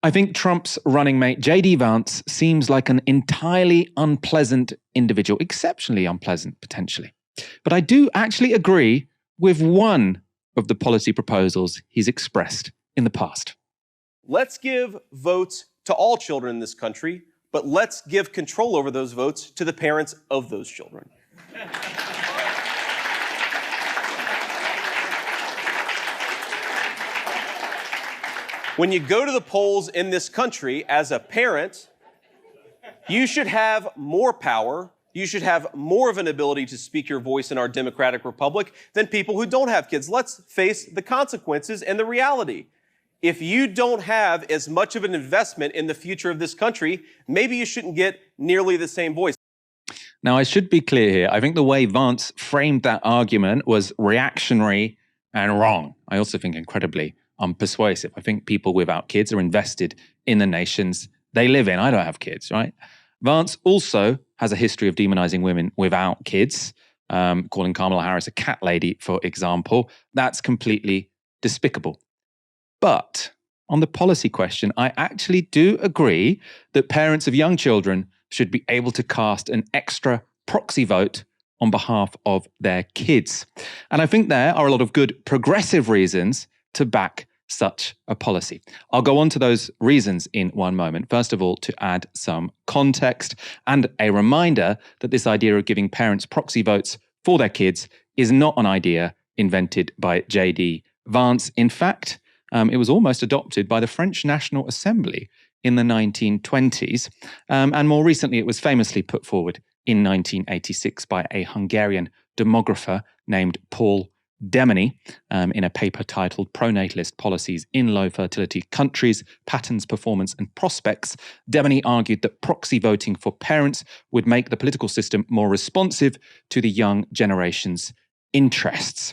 I think Trump's running mate, J.D. Vance, seems like an entirely unpleasant individual, exceptionally unpleasant, potentially. But I do actually agree with one of the policy proposals he's expressed in the past. Let's give votes to all children in this country, but let's give control over those votes to the parents of those children. When you go to the polls in this country as a parent, you should have more power, you should have more of an ability to speak your voice in our democratic republic than people who don't have kids. Let's face the consequences and the reality. If you don't have as much of an investment in the future of this country, maybe you shouldn't get nearly the same voice. Now, I should be clear here. I think the way Vance framed that argument was reactionary and wrong. I also think incredibly unpersuasive. I think people without kids are invested in the nations they live in. I don't have kids, right? Vance also has a history of demonizing women without kids, calling Kamala Harris a cat lady, for example. That's completely despicable. But on the policy question, I actually do agree that parents of young children should be able to cast an extra proxy vote on behalf of their kids. And I think there are a lot of good progressive reasons to back such a policy. I'll go on to those reasons in one moment. First of all, to add some context and a reminder that this idea of giving parents proxy votes for their kids is not an idea invented by J.D. Vance. In fact, it was almost adopted by the French National Assembly in the 1920s. And more recently, it was famously put forward in 1986 by a Hungarian demographer named Paul Demeny in a paper titled Pronatalist Policies in Low Fertility Countries, Patterns, Performance and Prospects. Demeny argued that proxy voting for parents would make the political system more responsive to the young generation's interests.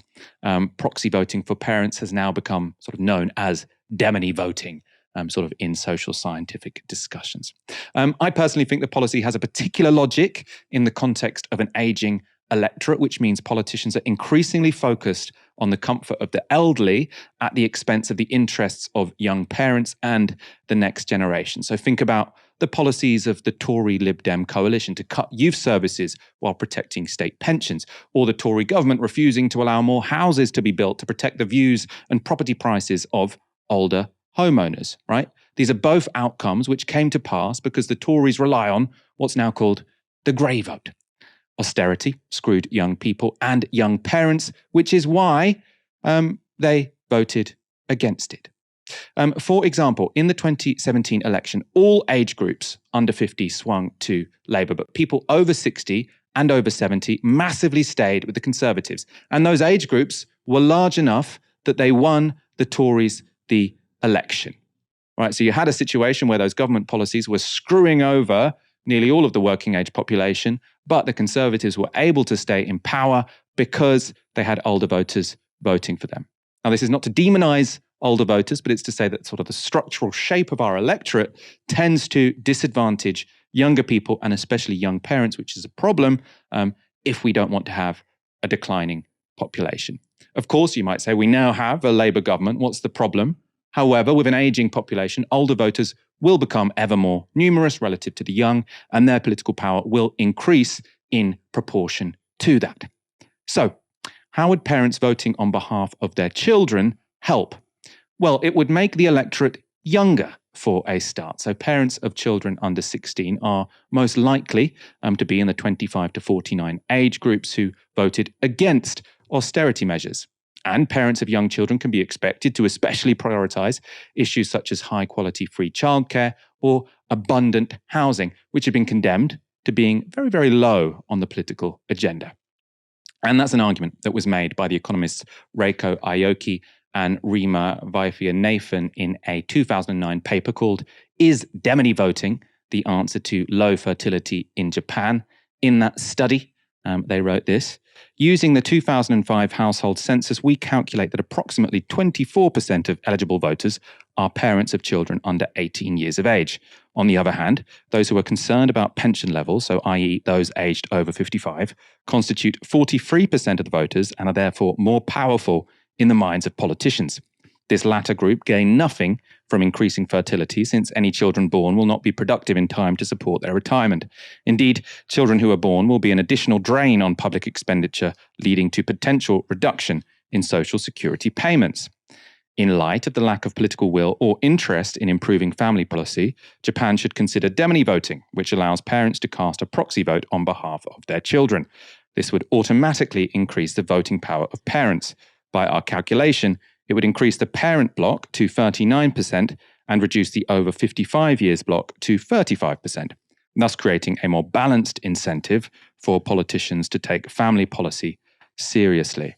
Proxy voting for parents has now become sort of known as Demeny voting, sort of in social scientific discussions. I personally think the policy has a particular logic in the context of an aging electorate, which means politicians are increasingly focused on the comfort of the elderly at the expense of the interests of young parents and the next generation. So think about the policies of the Tory Lib Dem coalition to cut youth services while protecting state pensions, or the Tory government refusing to allow more houses to be built to protect the views and property prices of older homeowners, right? These are both outcomes which came to pass because the Tories rely on what's now called the grey vote. Austerity screwed young people and young parents, which is why they voted against it. For example, in the 2017 election, all age groups under 50 swung to Labour, but people over 60 and over 70 massively stayed with the Conservatives. And those age groups were large enough that they won the Tories the election. Right? So you had a situation where those government policies were screwing over nearly all of the working age population, but the Conservatives were able to stay in power because they had older voters voting for them. Now, this is not to demonize older voters, but it's to say that sort of the structural shape of our electorate tends to disadvantage younger people and especially young parents, which is a problem if we don't want to have a declining population. Of course, you might say, we now have a Labour government. What's the problem? However, with an aging population, older voters will become ever more numerous relative to the young, and their political power will increase in proportion to that. So, how would parents voting on behalf of their children help? Well, it would make the electorate younger for a start. So parents of children under 16 are most likely to be in the 25 to 49 age groups who voted against austerity measures. And parents of young children can be expected to especially prioritize issues such as high-quality free childcare or abundant housing, which have been condemned to being very, very low on the political agenda. And that's an argument that was made by the economists Reiko Aoki and Rima Vaifia-Nathan in a 2009 paper called Is Demeny Voting the Answer to Low Fertility in Japan? In that study, they wrote this: using the 2005 household census, we calculate that approximately 24% of eligible voters are parents of children under 18 years of age. On the other hand, those who are concerned about pension levels, so i.e. those aged over 55, constitute 43% of the voters and are therefore more powerful in the minds of politicians. This latter group gain nothing from increasing fertility, since any children born will not be productive in time to support their retirement. Indeed, children who are born will be an additional drain on public expenditure, leading to potential reduction in social security payments. In light of the lack of political will or interest in improving family policy, Japan should consider demony voting, which allows parents to cast a proxy vote on behalf of their children. This would automatically increase the voting power of parents. By our calculation, it would increase the parent bloc to 39% and reduce the over 55 years bloc to 35%, thus creating a more balanced incentive for politicians to take family policy seriously.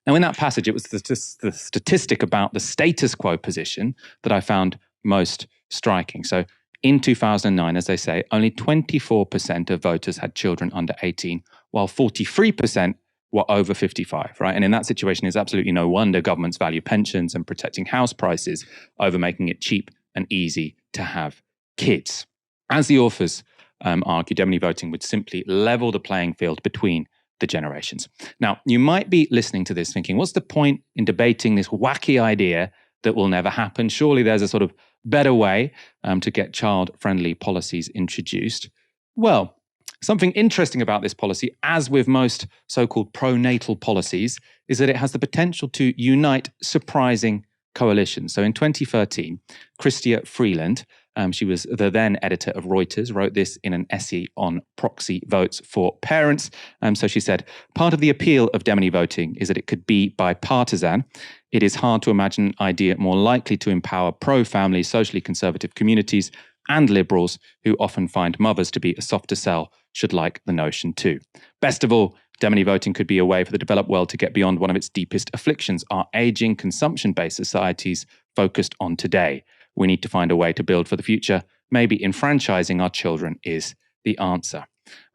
Now, in that passage, it was the statistic about the status quo position that I found most striking. So in 2009, as they say, only 24% of voters had children under 18, while 43% were over 55, right? And in that situation, it's absolutely no wonder governments value pensions and protecting house prices over making it cheap and easy to have kids. As the authors argue, demony voting would simply level the playing field between the generations. Now, you might be listening to this thinking, what's the point in debating this wacky idea that will never happen? Surely there's a sort of better way to get child-friendly policies introduced. Well, something interesting about this policy, as with most so-called pro-natal policies, is that it has the potential to unite surprising coalitions. So in 2013, Chrystia Freeland, she was the then editor of Reuters, wrote this in an essay on proxy votes for parents. So she said, part of the appeal of demony voting is that it could be bipartisan. It is hard to imagine an idea more likely to empower pro-family, socially conservative communities and liberals who often find mothers to be a softer sell should like the notion too. Best of all, demony voting could be a way for the developed world to get beyond one of its deepest afflictions, our aging, consumption-based societies focused on today. We need to find a way to build for the future. Maybe enfranchising our children is the answer.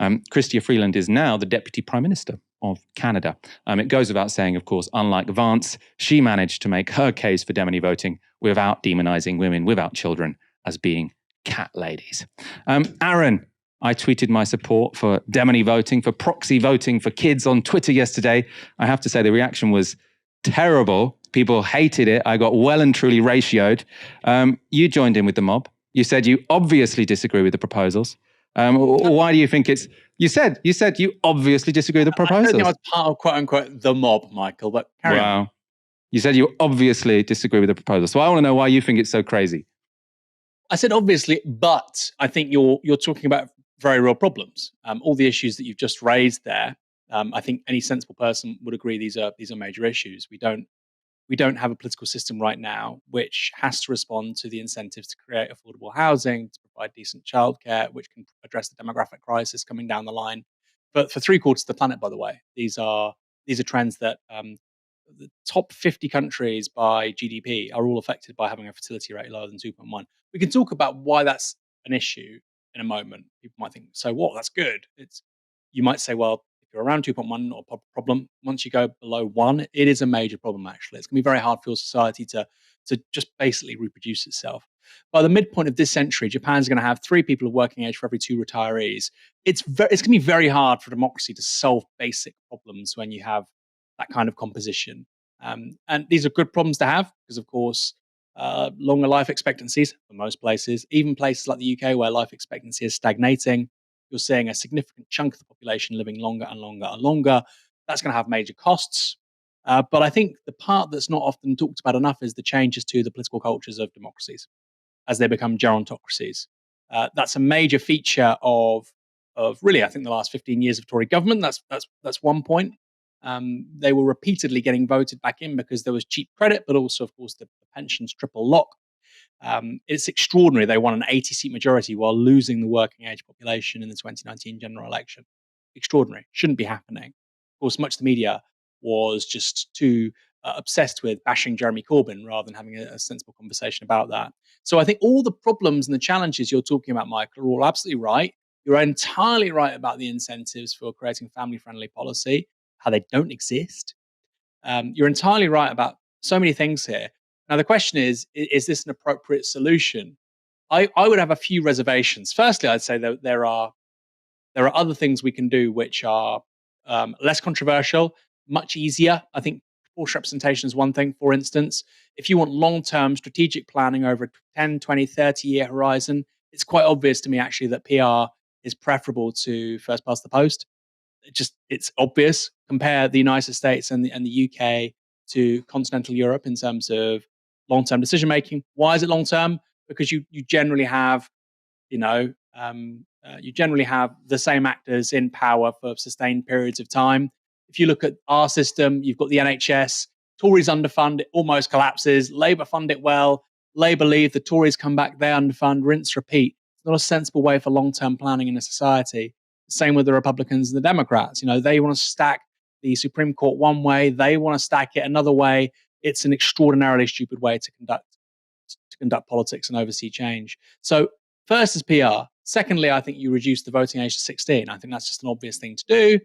Chrystia Freeland is now the Deputy Prime Minister of Canada. It goes without saying, of course, unlike Vance, she managed to make her case for demony voting without demonizing women without children as being cat ladies. Aaron, I tweeted my support for demony voting, for proxy voting for kids on Twitter yesterday. I have to say the reaction was terrible. People hated it. I got well and truly ratioed. You joined in with the mob. You said you obviously disagree with the proposals. Why do you think it's... You said you obviously disagree with the proposals. I don't think I was part of quote unquote the mob, Michael, but carry on. You said you obviously disagree with the proposals. So I want to know why you think it's so crazy. I said obviously, but I think you're talking about very real problems. All the issues that you've just raised there, I think any sensible person would agree these are major issues. We don't have a political system right now which has to respond to the incentives to create affordable housing, to provide decent childcare, which can address the demographic crisis coming down the line. But for 3/4 of the planet, by the way, these are trends that the top 50 countries by GDP are all affected by having a fertility rate lower than 2.1. We can talk about why that's an issue in a moment. People might think, so what? That's good. You might say, well, if you're around 2.1, not a problem. Once you go below 1, it is a major problem, actually. It's going to be very hard for your society to just basically reproduce itself. By the midpoint of this century, Japan's going to have 3 people of working age for every 2 retirees. It's going to be very hard for democracy to solve basic problems when you have that kind of composition. And these are good problems to have because, of course, longer life expectancies for most places, even places like the UK where life expectancy is stagnating, you're seeing a significant chunk of the population living longer and longer and longer. That's going to have major costs. But I think the part that's not often talked about enough is the changes to the political cultures of democracies as they become gerontocracies. That's a major feature of really, I think, the last 15 years of Tory government. That's one point. They were repeatedly getting voted back in because there was cheap credit, but also, of course, the pensions triple lock. It's extraordinary. They won an 80-seat majority while losing the working age population in the 2019 general election. Extraordinary. Shouldn't be happening. Of course, much of the media was just too obsessed with bashing Jeremy Corbyn rather than having a sensible conversation about that. So I think all the problems and the challenges you're talking about, Michael, are all absolutely right. You're entirely right about the incentives for creating family-friendly policy, how they don't exist. You're entirely right about so many things here. Now, the question is this an appropriate solution? I would have a few reservations. Firstly, I'd say that there are other things we can do which are less controversial, much easier, I think, forced representation is one thing, for instance. If you want long-term strategic planning over a 10, 20, 30-year horizon, it's quite obvious to me, actually, that PR is preferable to first past the post. It's obvious. Compare the United States and the UK to continental Europe in terms of long-term decision making. Why is it long-term? Because you generally have, you generally have the same actors in power for sustained periods of time. If you look at our system, you've got the NHS. Tories underfund, it almost collapses. Labour fund it well. Labour leave, the Tories come back, they underfund, rinse, repeat. It's not a sensible way for long-term planning in a society. Same with the Republicans and the Democrats. They want to stack the Supreme Court one way, they want to stack it another way. It's an extraordinarily stupid way to conduct politics and oversee change. So first is PR. Secondly, I think you reduce the voting age to 16. I think that's just an obvious thing to do.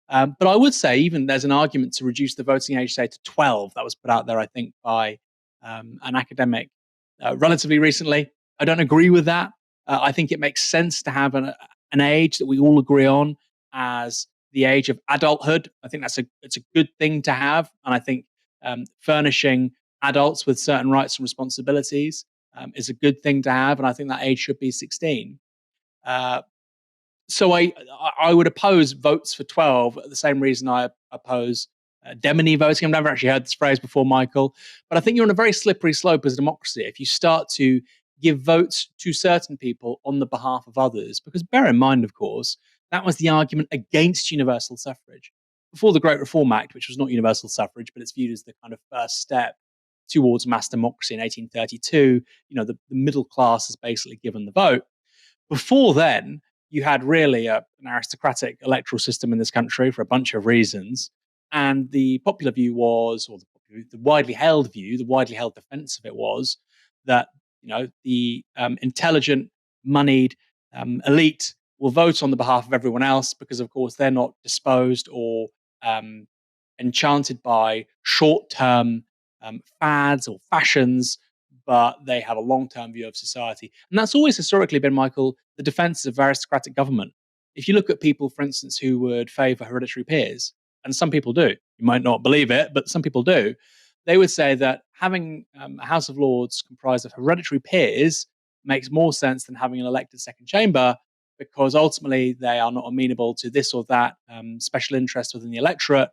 But I would say even there's an argument to reduce the voting age, say, to 12. That was put out there, I think, by an academic relatively recently. I don't agree with that. I think it makes sense to have an age that we all agree on as the age of adulthood. I think it's a good thing to have. And I think furnishing adults with certain rights and responsibilities is a good thing to have. And I think that age should be 16. So I would oppose votes for 12 for the same reason I oppose demony voting. I've never actually heard this phrase before, Michael, but I think you're on a very slippery slope as a democracy if you start to give votes to certain people on the behalf of others. Because bear in mind, of course, that was the argument against universal suffrage. Before the Great Reform Act, which was not universal suffrage, but it's viewed as the kind of first step towards mass democracy in 1832, the middle class is basically given the vote. Before then, you had really an aristocratic electoral system in this country for a bunch of reasons. And the popular view was, or the widely held view, the widely held defense of it was that, the intelligent, moneyed elite will vote on the behalf of everyone else because, of course, they're not disposed or enchanted by short-term fads or fashions, but they have a long-term view of society. And that's always historically been, Michael, the defense of aristocratic government. If you look at people, for instance, who would favor hereditary peers, and some people do, you might not believe it, but some people do, they would say that having a House of Lords comprised of hereditary peers makes more sense than having an elected second chamber, because ultimately they are not amenable to this or that special interest within the electorate,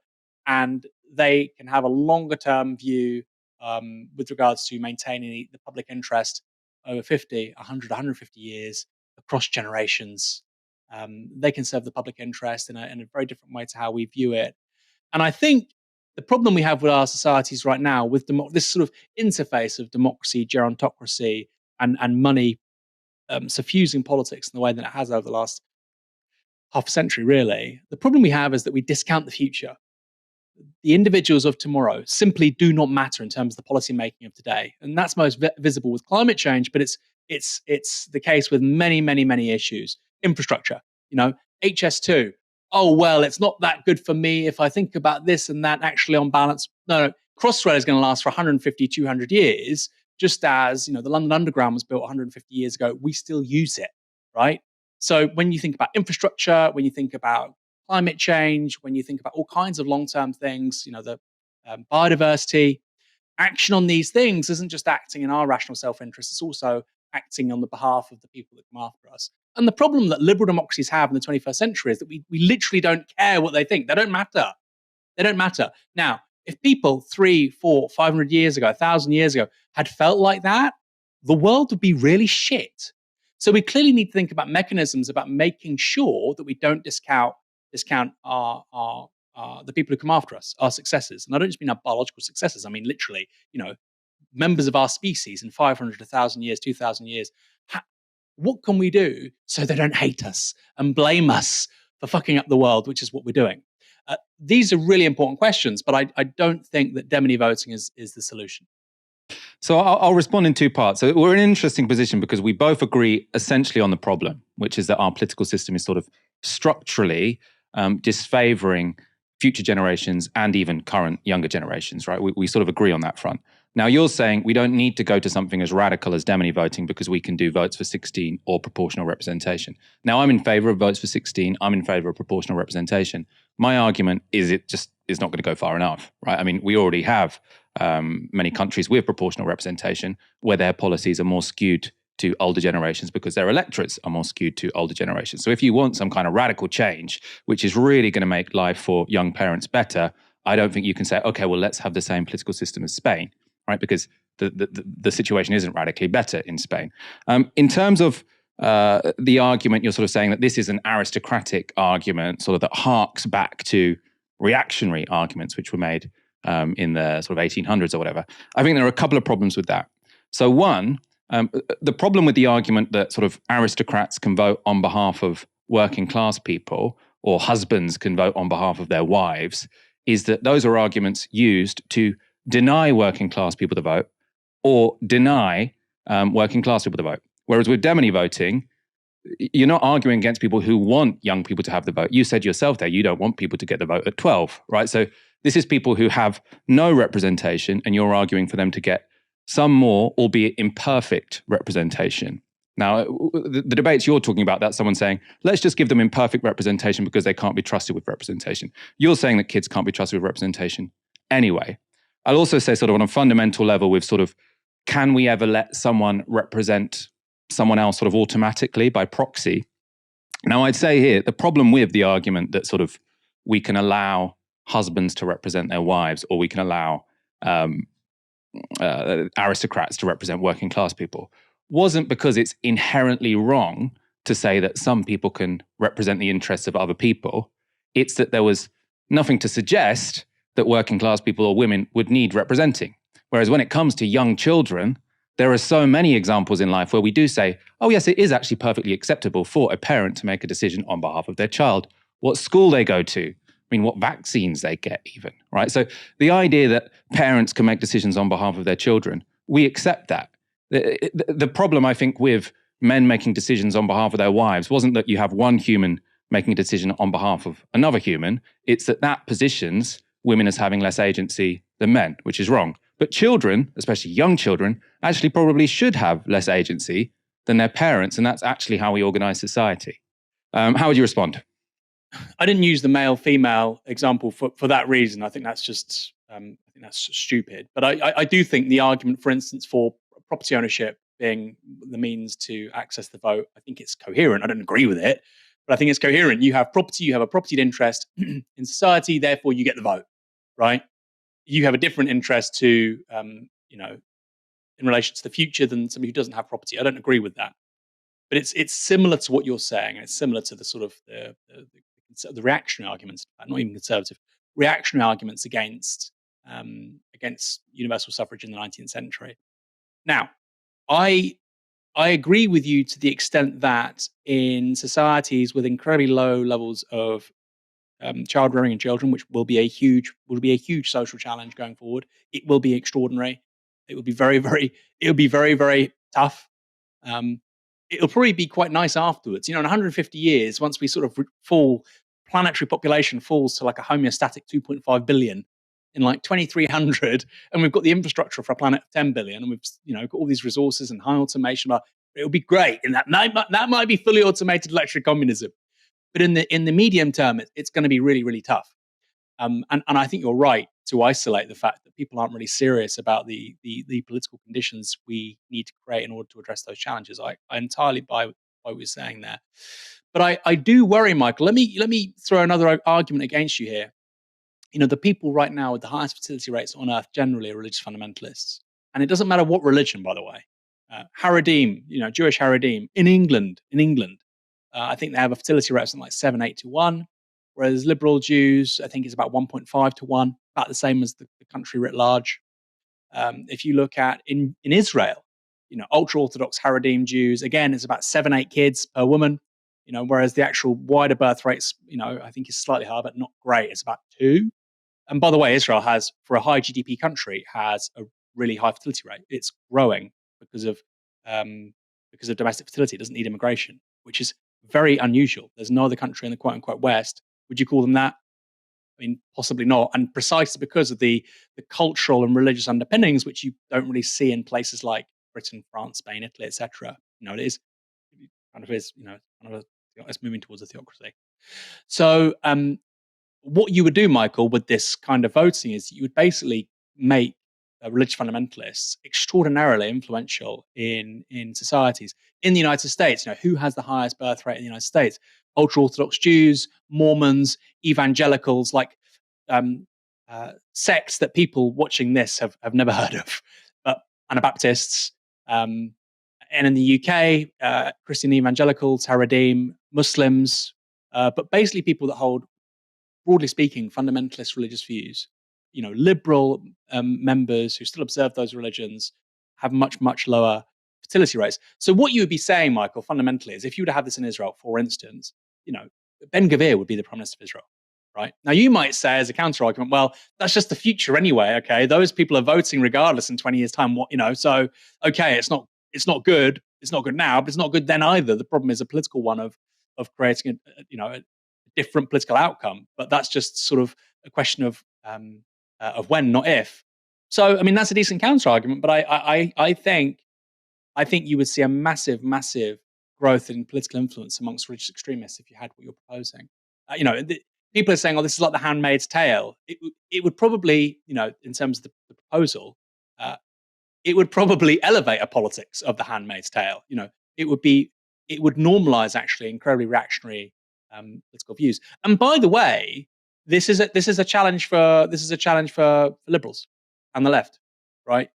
and they can have a longer-term view with regards to maintaining the public interest over 50, 100, 150 years across generations. They can serve the public interest in a very different way to how we view it. And I think the problem we have with our societies right now, with this sort of interface of democracy, gerontocracy, and money suffusing politics in the way that it has over the last half a century, really, the problem we have is that we discount the future. The individuals of tomorrow simply do not matter in terms of the policy making of today, and that's most visible with climate change. But it's the case with many, many, many issues. Infrastructure, HS2. Oh well, it's not that good for me if I think about this and that. Actually, on balance, no. Crossrail is going to last for 150, 200 years. Just as the London Underground was built 150 years ago, we still use it, right? So when you think about infrastructure, when you think about climate change, when you think about all kinds of long-term things, the biodiversity, action on these things isn't just acting in our rational self-interest, it's also acting on the behalf of the people that come after us. And the problem that liberal democracies have in the 21st century is that we literally don't care what they think. They don't matter. They don't matter. Now, if people 300, 400, 500 years ago, 1,000 years ago had felt like that, the world would be really shit. So we clearly need to think about mechanisms about making sure that we don't discount our the people who come after us, our successors. And I don't just mean our biological successors. I mean, literally, members of our species in 500, 1,000 years, 2,000 years. What can we do so they don't hate us and blame us for fucking up the world, which is what we're doing? These are really important questions, but I don't think that demony voting is the solution. So I'll respond in two parts. So we're in an interesting position because we both agree essentially on the problem, which is that our political system is sort of structurally disfavoring future generations and even current younger generations, right? We sort of agree on that front. Now, you're saying we don't need to go to something as radical as demony voting because we can do votes for 16 or proportional representation. Now, I'm in favor of votes for 16. I'm in favor of proportional representation. My argument is it just is not going to go far enough, right? I mean, we already have many countries with proportional representation where their policies are more skewed to older generations because their electorates are more skewed to older generations. So if you want some kind of radical change, which is really going to make life for young parents better, I don't think you can say, okay, well, let's have the same political system as Spain, right? Because the situation isn't radically better in Spain. In terms of the argument, you're sort of saying that this is an aristocratic argument, sort of that harks back to reactionary arguments which were made in the sort of 1800s or whatever. I think there are a couple of problems with that. So one, the problem with the argument that sort of aristocrats can vote on behalf of working class people or husbands can vote on behalf of their wives is that those are arguments used to deny working class people the vote or deny working class people the vote. Whereas with demony voting, you're not arguing against people who want young people to have the vote. You said yourself there, you don't want people to get the vote at 12, right? So this is people who have no representation and you're arguing for them to get some more, albeit imperfect representation. Now, the debates you're talking about, that's someone saying, let's just give them imperfect representation because they can't be trusted with representation. You're saying that kids can't be trusted with representation anyway. I'll also say sort of on a fundamental level with sort of, can we ever let someone represent someone else sort of automatically by proxy? Now, I'd say here, the problem with the argument that sort of we can allow husbands to represent their wives or we can allow aristocrats to represent working class people wasn't because it's inherently wrong to say that some people can represent the interests of other people. It's that there was nothing to suggest that working class people or women would need representing. Whereas when it comes to young children, there are so many examples in life where we do say, oh yes, it is actually perfectly acceptable for a parent to make a decision on behalf of their child, what school they go to, I mean, what vaccines they get even, right? So the idea that parents can make decisions on behalf of their children, we accept that. The problem, I think, with men making decisions on behalf of their wives wasn't that you have one human making a decision on behalf of another human. It's that positions women as having less agency than men, which is wrong. But children, especially young children, actually probably should have less agency than their parents, and that's actually how we organize society. How would you respond? I didn't use the male-female example for that reason. I think that's just stupid. But I do think the argument, for instance, for property ownership being the means to access the vote, I think it's coherent. I don't agree with it, but I think it's coherent. You have property, you have a property interest in society, therefore you get the vote, right? You have a different interest to, in relation to the future than somebody who doesn't have property. I don't agree with that. But it's similar to what you're saying, and it's similar to the sort of the reactionary arguments, not even conservative, reactionary arguments against universal suffrage in the 19th century. Now, I agree with you to the extent that in societies with incredibly low levels of child rearing and children, which will be a huge social challenge going forward, it will be extraordinary. It will be very tough. It'll probably be quite nice afterwards. In 150 years, once we sort of fall, planetary population falls to like a homeostatic 2.5 billion in like 2300, and we've got the infrastructure for a planet of 10 billion, and we've got all these resources and high automation. It'll be great, and that might be fully automated electric communism. But in the medium term, it's going to be really, really tough. And I think you're right to isolate the fact that people aren't really serious about the political conditions we need to create in order to address those challenges. I entirely buy what you're saying there. But I do worry, Michael. Let me throw another argument against you here. The people right now with the highest fertility rates on earth generally are religious fundamentalists. And it doesn't matter what religion, by the way. Haredim, Jewish Haredim in England, I think they have a fertility rate of something like 7-8 to 1. Whereas liberal Jews, I think, is about 1.5 to 1, about the same as the country writ large. If you look at in Israel, ultra-Orthodox Haredim Jews, again, it's about 7-8 kids per woman, whereas the actual wider birth rates, I think is slightly higher, but not great. It's about 2. And by the way, Israel has, for a high GDP country, has a really high fertility rate. It's growing because of domestic fertility. It doesn't need immigration, which is very unusual. There's no other country in the quote-unquote West. Would you call them that? I mean, possibly not. And precisely because of the cultural and religious underpinnings, which you don't really see in places like Britain, France, Spain, Italy, etc. It's moving towards a theocracy. So what you would do, Michael, with this kind of voting is you would basically make religious fundamentalists extraordinarily influential in societies. In the United States, who has the highest birth rate in the United States? Ultra Orthodox Jews, Mormons, evangelicals, like sects that people watching this have never heard of, but Anabaptists. And in the UK, Christian evangelicals, Haredim, Muslims, but basically people that hold, broadly speaking, fundamentalist religious views. Liberal members who still observe those religions have much, much lower fertility rates. So what you would be saying, Michael, fundamentally, is if you were to have this in Israel, for instance, Ben Gvir would be the Prime Minister of Israel, right? Now, you might say as a counter-argument, well, that's just the future anyway, okay? Those people are voting regardless in 20 years' time, so, okay, it's not good. It's not good now, but it's not good then either. The problem is a political one of creating a different political outcome. But that's just sort of a question of when, not if. So, I mean, that's a decent counter argument. But I think you would see a massive, massive growth in political influence amongst religious extremists if you had what you're proposing. People are saying, "Oh, this is like the Handmaid's Tale." It would probably, in terms of the proposal, it would probably elevate a politics of the Handmaid's Tale. It would normalize actually incredibly reactionary political views. And by the way, this is a challenge for liberals and the left, right?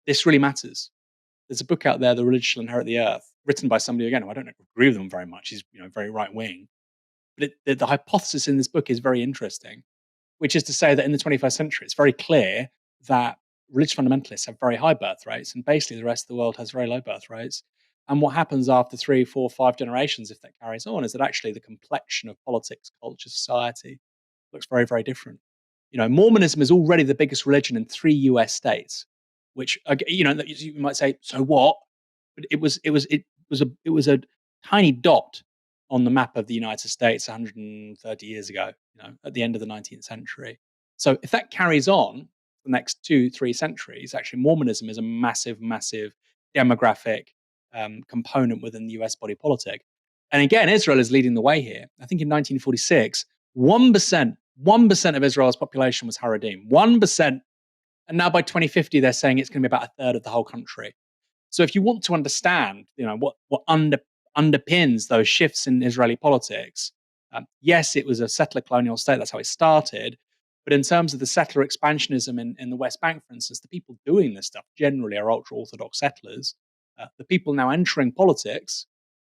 This really matters. There's a book out there, "The Religious Shall Inherit the Earth," written by somebody, again, who I don't agree with them very much. He's very right wing, but the hypothesis in this book is very interesting, which is to say that in the 21st century, it's very clear that religious fundamentalists have very high birth rates, and basically the rest of the world has very low birth rates. And what happens after 3, 4, 5 generations, if that carries on, is that actually the complexion of politics, culture, society looks very, very different. Mormonism is already the biggest religion in 3 US states, which, you might say, so what? But it was a tiny dot on the map of the United States 130 years ago, at the end of the 19th century. So if that carries on the next 2, 3 centuries, actually Mormonism is a massive, massive demographic component within the US body politic. And again, Israel is leading the way here. I think in 1946, 1% of Israel's population was Haredim. 1%. And now by 2050, they're saying it's going to be about a third of the whole country. So if you want to understand, what underpins those shifts in Israeli politics, yes, it was a settler colonial state. That's how it started. But in terms of the settler expansionism in the West Bank, for instance, the people doing this stuff generally are ultra-Orthodox settlers. The people now entering politics,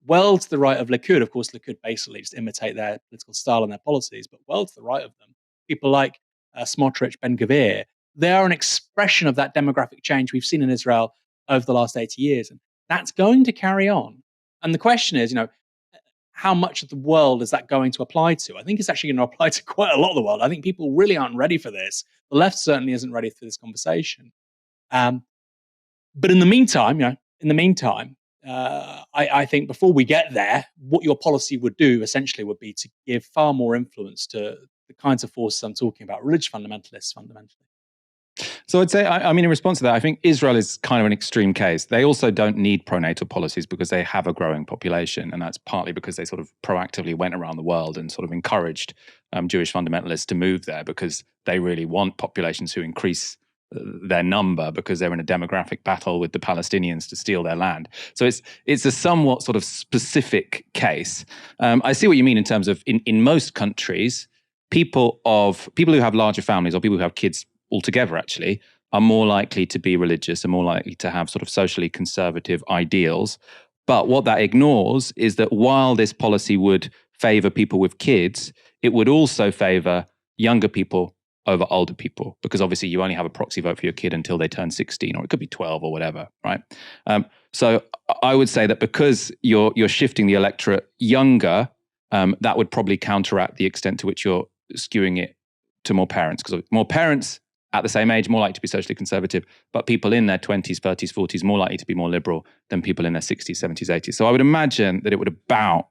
well to the right of Likud, of course, Likud basically just imitate their political style and their policies, but well to the right of them, people like Smotrich, Ben Gvir, they are an expression of that demographic change we've seen in Israel over the last 80 years. And that's going to carry on. And the question is, how much of the world is that going to apply to? I think it's actually going to apply to quite a lot of the world. I think people really aren't ready for this. The left certainly isn't ready for this conversation. But in the meantime, I think before we get there, what your policy would do essentially would be to give far more influence to the kinds of forces I'm talking about, religious fundamentalists fundamentally. So I'd say, in response to that, I think Israel is kind of an extreme case. They also don't need pronatal policies because they have a growing population. And that's partly because they sort of proactively went around the world and sort of encouraged Jewish fundamentalists to move there because they really want populations who increase their number because they're in a demographic battle with the Palestinians to steal their land. So it's a somewhat sort of specific case. I see what you mean in terms of in most countries, people who have larger families or people who have kids altogether actually are more likely to be religious and more likely to have sort of socially conservative ideals. But what that ignores is that while this policy would favor people with kids, it would also favor younger people over older people, because obviously you only have a proxy vote for your kid until they turn 16, or it could be 12 or whatever, right? So I would say that because you're shifting the electorate younger, that would probably counteract the extent to which you're skewing it to more parents, because more parents at the same age, more likely to be socially conservative, but people in their 20s, 30s, 40s, more likely to be more liberal than people in their 60s, 70s, 80s. So I would imagine that it would about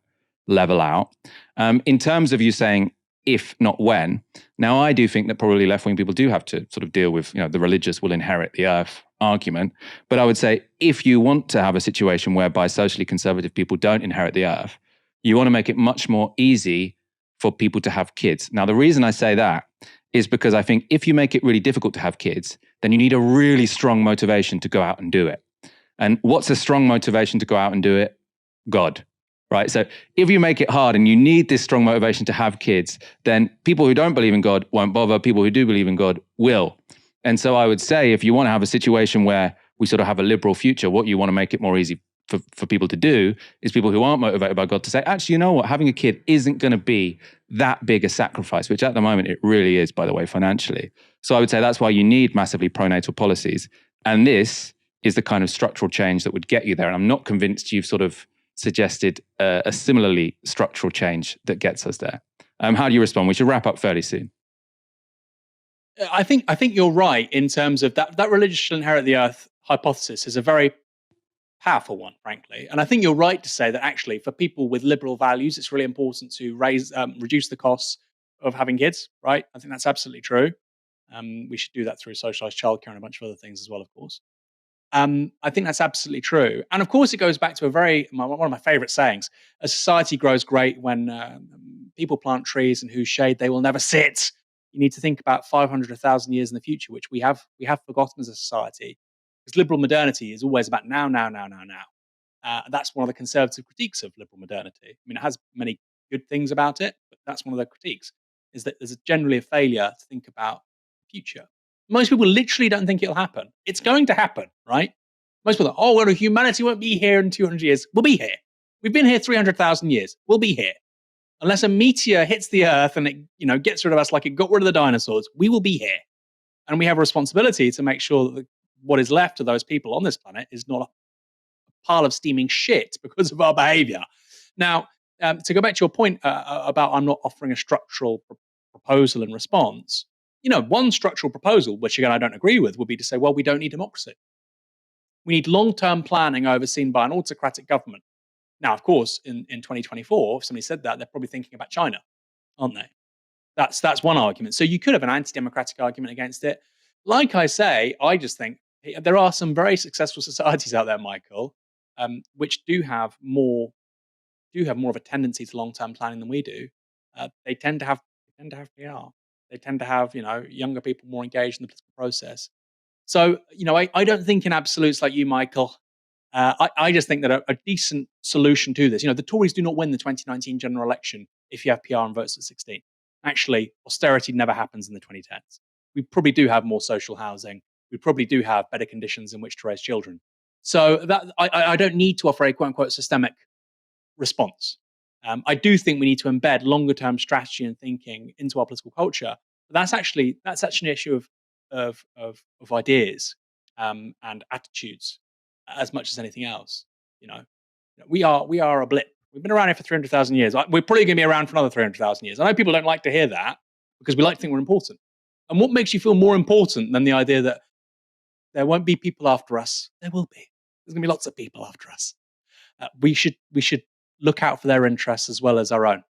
level out. In terms of you saying, if not when, now I do think that probably left-wing people do have to sort of deal with, the religious will inherit the earth argument. But I would say if you want to have a situation whereby socially conservative people don't inherit the earth, you want to make it much more easy for people to have kids. Now, the reason I say that is because I think if you make it really difficult to have kids, then you need a really strong motivation to go out and do it. And what's a strong motivation to go out and do it? God, right? So if you make it hard and you need this strong motivation to have kids, then people who don't believe in God won't bother. People who do believe in God will. And so I would say, if you want to have a situation where we sort of have a liberal future, what you want to make it more easy for people to do is people who aren't motivated by God to say, actually, you know what, having a kid isn't going to be that big a sacrifice, which at the moment it really is, by the way, financially. So I would say that's why you need massively pronatal policies. And this is the kind of structural change that would get you there. And I'm not convinced you've sort of suggested a similarly structural change that gets us there. How do you respond? We should wrap up fairly soon. I think you're right in terms of that religion shall inherit the earth hypothesis is a very powerful one, frankly. And I think you're right to say that actually for people with liberal values, it's really important to reduce the costs of having kids, right? I think that's absolutely true. We should do that through socialized childcare and a bunch of other things as well, of course. I think that's absolutely true. And of course, it goes back to one of my favorite sayings: a society grows great when people plant trees in whose shade they will never sit. You need to think about 500, 1,000 years in the future, which we have forgotten as a society. Because liberal modernity is always about now, now, now, now, now. That's one of the conservative critiques of liberal modernity. I mean, it has many good things about it, but that's one of the critiques, is that there's generally a failure to think about the future. Most people literally don't think it'll happen. It's going to happen, right? Most people are, oh, well, humanity won't be here in 200 years. We'll be here. We've been here 300,000 years. We'll be here. Unless a meteor hits the earth and it gets rid of us like it got rid of the dinosaurs, we will be here. And we have a responsibility to make sure that what is left of those people on this planet is not a pile of steaming shit because of our behavior. Now, to go back to your point about I'm not offering a structural proposal in response, one structural proposal, which again I don't agree with, would be to say, well, we don't need democracy. We need long-term planning overseen by an autocratic government. Now, of course, in 2024, if somebody said that, they're probably thinking about China, aren't they? That's one argument. So you could have an anti-democratic argument against it. Like I say, I just think there are some very successful societies out there, Michael, which do have more of a tendency to long-term planning than we do. They tend to have PR. They tend to have younger people more engaged in the political process. So I don't think in absolutes like you, Michael. I just think that a decent solution to this, the Tories do not win the 2019 general election if you have PR and votes at 16. Actually, austerity never happens in the 2010s. We probably do have more social housing. We probably do have better conditions in which to raise children. So that I don't need to offer a quote unquote systemic response. I do think we need to embed longer term strategy and thinking into our political culture. But that's actually an issue of ideas and attitudes as much as anything else. We are a blip. We've been around here for 300,000 years. We're probably going to be around for another 300,000 years. I know people don't like to hear that because we like to think we're important. And what makes you feel more important than the idea that there won't be people after us? There will be. There's going to be lots of people after us. We should look out for their interests as well as our own.